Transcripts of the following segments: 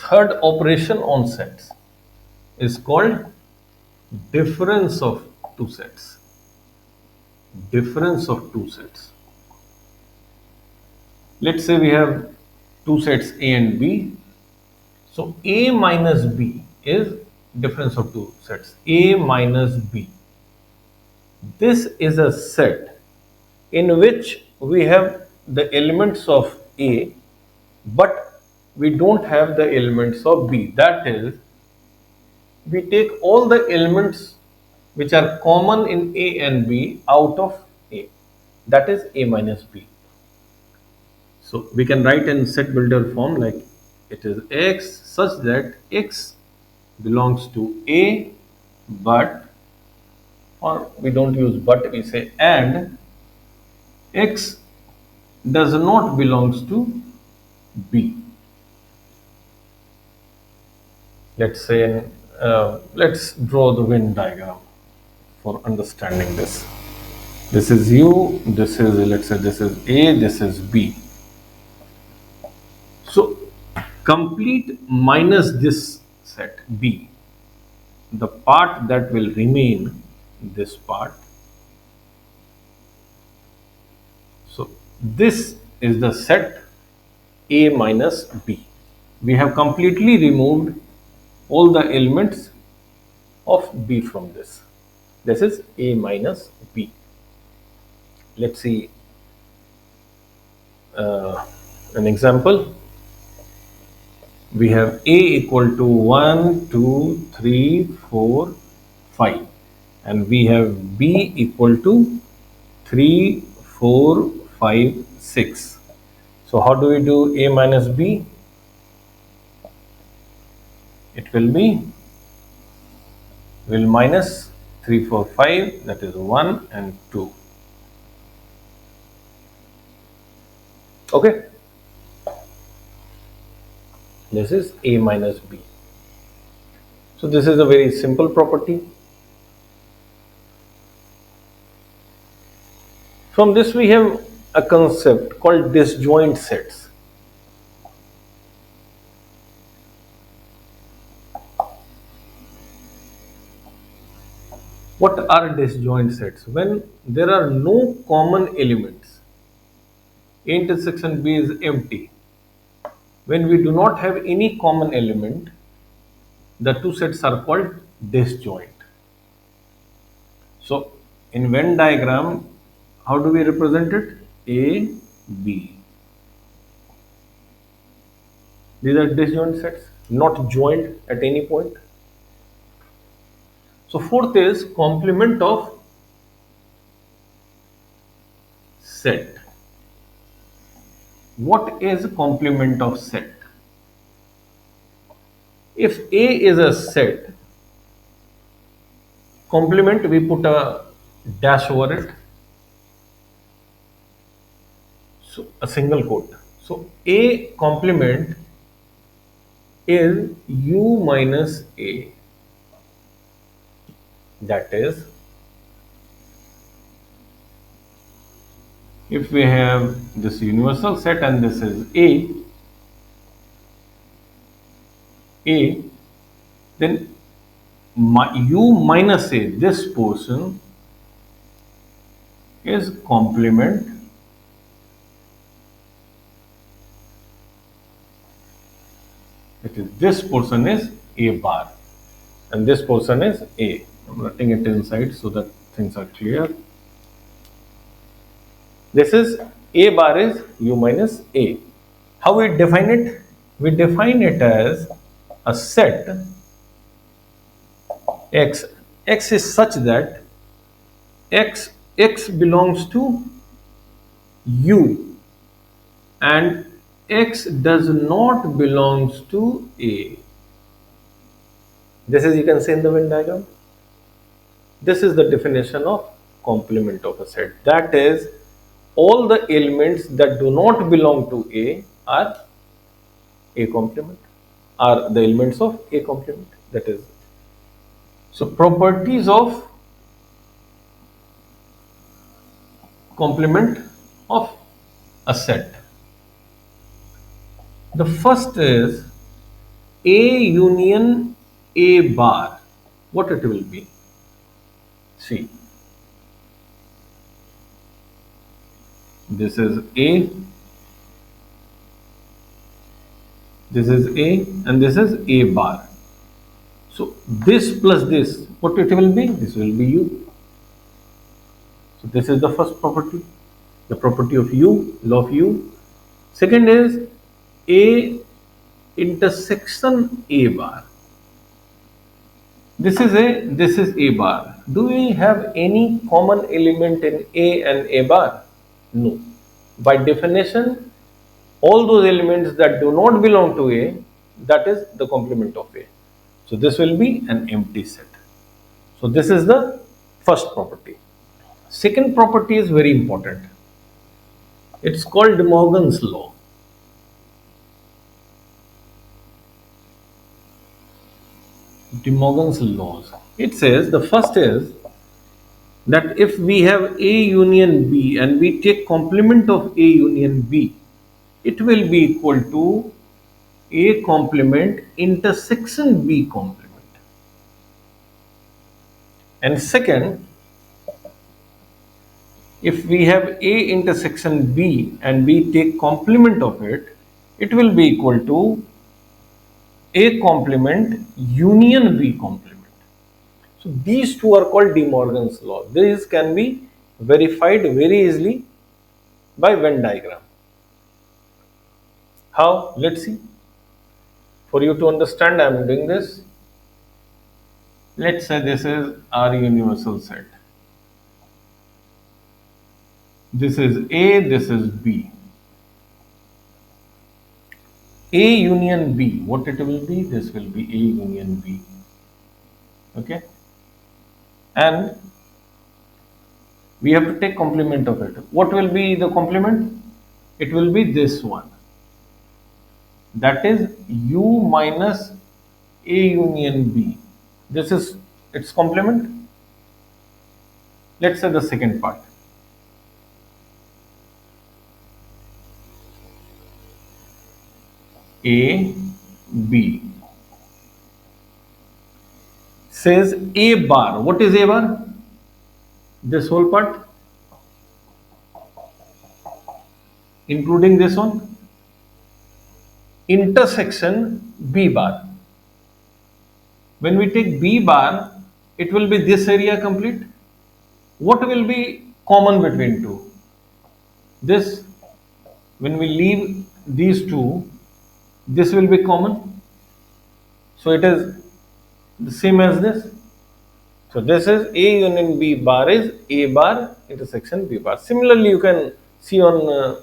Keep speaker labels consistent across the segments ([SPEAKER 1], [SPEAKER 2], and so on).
[SPEAKER 1] third operation on sets is called difference of two sets. Difference of two sets. Let's say we have two sets A and B. So A minus B is difference of two sets. A minus B. This is a set in which we have the elements of A, but we don't have the elements of B. That is, we take all the elements which are common in A and B out of A. That is A minus B. So we can write in set builder form like it is X such that X belongs to A, but, or we don't use but, we say and X does not belongs to B. Let's say, let's draw the Venn diagram for understanding this. This is U, this is, let's say this is A, this is B. So complete minus this set B, the part that will remain, this part. So this is the set A minus B. We have completely removed all the elements of B from this. This is A minus B. Let's see an example. We have A equal to 1, 2, 3, 4, 5, and we have B equal to 3, 4, 5, 6. So how do we do A minus B? It will be, will minus 3, 4, 5, that is 1 and 2. Okay. This is A minus B. So this is a very simple property. From this we have a concept called disjoint sets. What are disjoint sets? When there are no common elements, A intersection B is empty. When we do not have any common element, the two sets are called disjoint. So in Venn diagram, how do we represent it? A, B. These are disjoint sets, not joined at any point. So fourth is complement of set. What is complement of set? If A is a set, complement we put a dash over it, so a single quote. So A complement is U minus A. That is, if we have this universal set and this is A, then U minus A, this portion is complement it is this portion is A bar and this portion is A. I'm writing it inside so that things are clear. This is A bar is U minus A. How we define it? We define it as a set X. X is such that X belongs to U and X does not belongs to A. This is, you can see in the Venn diagram. This is the definition of complement of a set. That is, all the elements that do not belong to A are A complement, are the elements of A complement. That is, so properties of complement of a set. The first is A union A bar, what it will be? See, this is A, this is A, and this is A bar. So this plus this, what it will be? This will be U. So this is the first property, the property of U, law of U. Second is A intersection A bar. This is A bar. Do we have any common element in A and A bar? No. By definition, all those elements that do not belong to A, that is the complement of A. So this will be an empty set. So this is the first property. Second property is very important. It's called De Morgan's law. De Morgan's laws. It says the first is that if we have A union B and we take complement of A union B, it will be equal to A complement intersection B complement. And second, if we have A intersection B and we take complement of it, it will be equal to A complement union B complement. So these two are called De Morgan's law. These can be verified very easily by Venn diagram. How? Let's see. For you to understand, I am doing this. Let's say this is our universal set. This is A, this is B. A union B, what it will be? This will be A union B. Okay? And we have to take complement of it. What will be the complement? It will be this one. That is U minus A union B. This is its complement. Let's say the second part. A, B. Says A bar. What is A bar? This whole part, including this one, intersection B bar. When we take B bar, it will be this area complete. What will be common between two? This, when we leave these two, this will be common. So it is the same as this. So this is A union B bar is A bar intersection B bar. Similarly, you can see on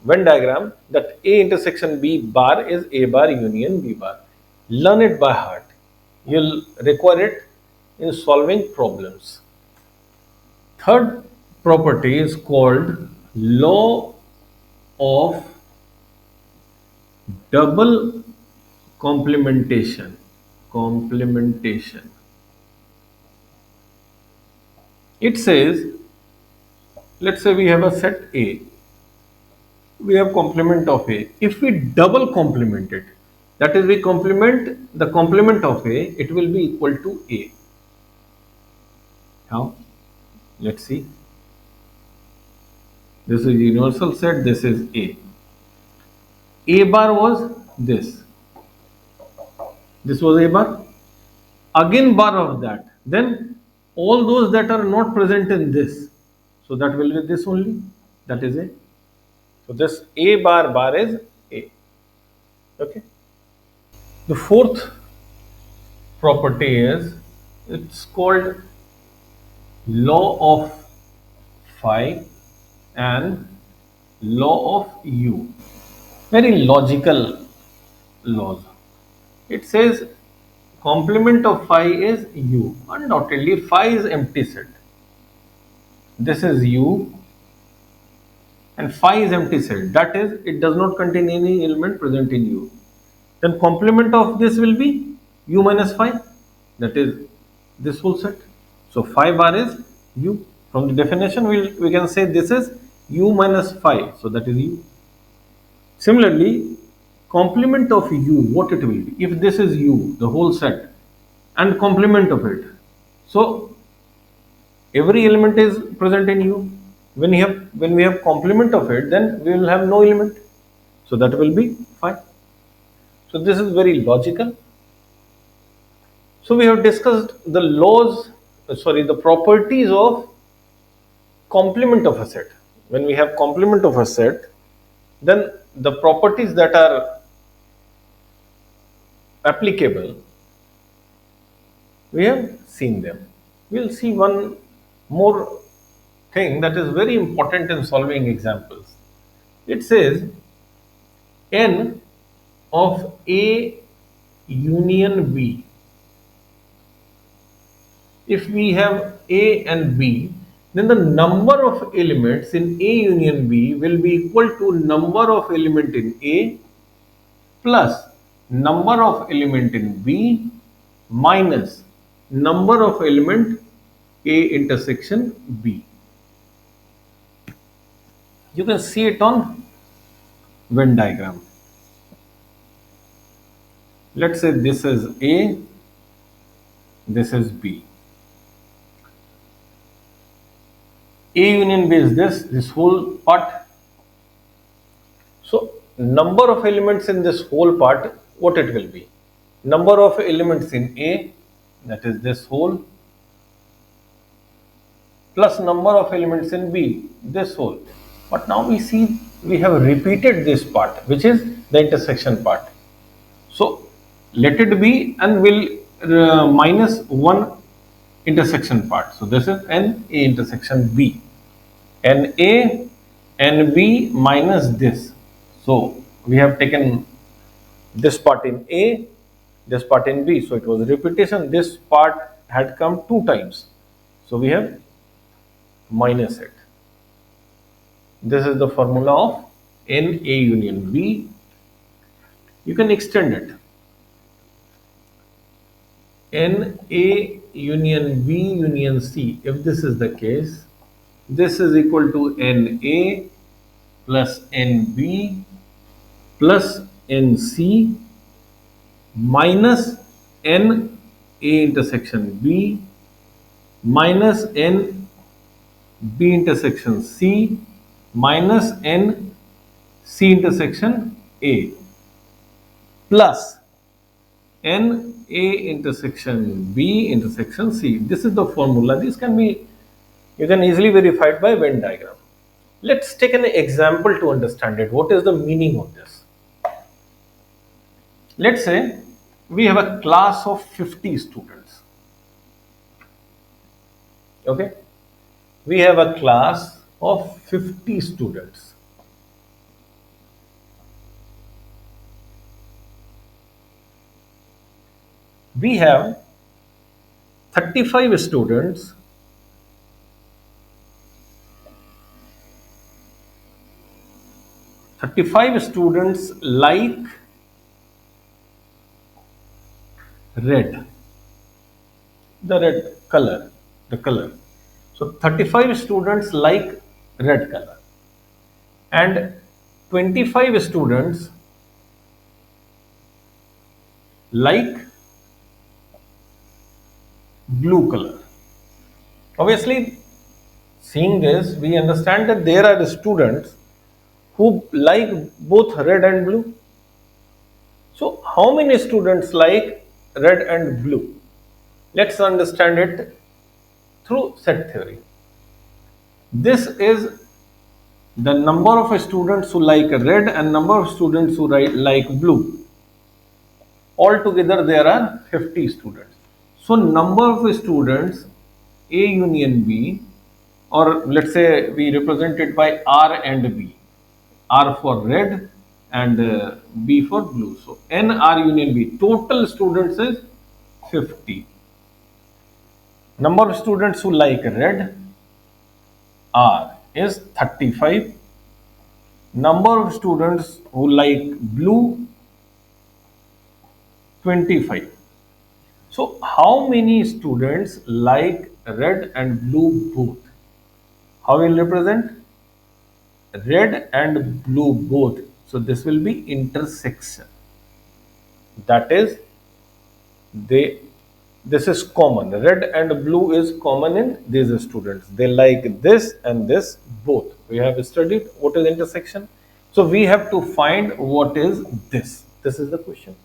[SPEAKER 1] Venn diagram that A intersection B bar is A bar union B bar. Learn it by heart. You'll require it in solving problems. Third property is called law of double complementation. It says, let's say we have a set A, we have complement of A. If we double complement it, that is, we complement the complement of A, it will be equal to A. How? Let's see. This is universal set, this is A. A bar was this. This was A bar. Again bar of that. Then all those that are not present in this. So that will be this only. That is A. So this A bar is A. Okay. The fourth property is, it's called law of phi and law of U. Very logical laws. It says complement of phi is U. Undoubtedly, phi is empty set. This is U and phi is empty set. That is, it does not contain any element present in U. Then complement of this will be U minus phi. That is this whole set. So phi bar is U. From the definition, we can say this is U minus phi. So that is U. Similarly, complement of U, what it will be? If this is U, the whole set, and complement of it. So every element is present in U. When we have complement of it, then we will have no element. So that will be fine. So this is very logical. So we have discussed the the properties of complement of a set. When we have complement of a set, then the properties that are applicable, we have seen them. We'll see one more thing that is very important in solving examples. It says n of A union B. If we have A and B, then the number of elements in A union B will be equal to number of element in A plus number of element in B minus number of element A intersection B. You can see it on Venn diagram. Let's say this is A, this is B. A union B is this whole part. So number of elements in this whole part, what it will be? Number of elements in A, that is this whole, plus number of elements in B, this whole. But now we see we have repeated this part, which is the intersection part. So let it be, and we'll minus one intersection part. So this is N A intersection B. N A N B minus this. So we have taken this part in A, this part in B. So it was repetition. This part had come two times. So we have minus it. This is the formula of N A union B. You can extend it. N A union B union C. If this is the case, this is equal to N A plus N B plus N C minus N A intersection B minus N B intersection C minus N C intersection A plus N A intersection B intersection C. This is the formula. This can be, you can easily verify it by Venn diagram. Let's take an example to understand it. What is the meaning of this? Let's say we have a class of 50 students. Okay? We have a class of 50 students. We have 35 students . 35 students like red, the red color, the color. So 35 students like red color and 25 students like blue color. Obviously, seeing this, we understand that there are students who like both red and blue. So how many students like red and blue? Let's understand it through set theory. This is the number of students who like red and number of students who like blue. Altogether there are 50 students. So number of students A union B, or let's say we represent it by R and B. R for red and B for blue. So N R union B. Total students is 50. Number of students who like red R is 35. Number of students who like blue 25. So how many students like red and blue both? How will represent? Red and blue both So this will be intersection. That is, they this is common. Red and blue is common in these students. They like this and this both. We have studied what is intersection. So we have to find what is this. This is the question.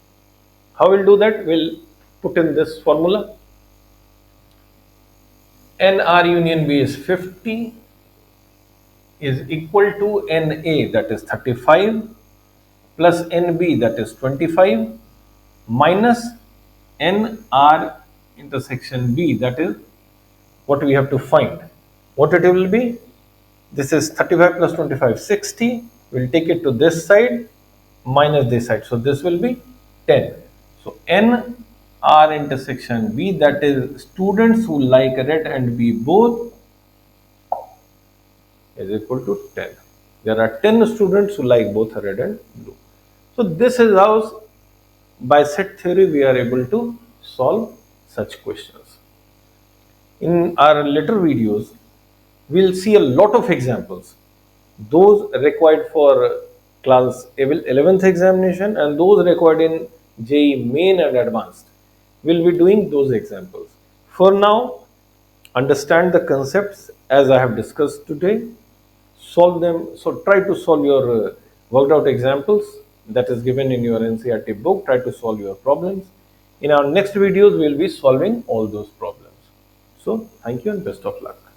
[SPEAKER 1] How we'll do that? We'll put in this formula. NR union B is 50 is equal to NA, that is 35, plus NB, that is 25, minus NR intersection B, that is what we have to find. What it will be? This is 35 plus 25, 60. We'll take it to this side minus this side. So this will be 10. So NR intersection B, that is students who like red and B both, is equal to 10. There are 10 students who like both red and blue. So this is how by set theory we are able to solve such questions. In our later videos, we'll see a lot of examples. Those required for class 11th examination and those required in JEE main and advanced. We'll be doing those examples. For now, understand the concepts as I have discussed today, solve them. So try to solve your worked out examples that is given in your NCERT book. Try to solve your problems. In our next videos, we will be solving all those problems. So thank you and best of luck.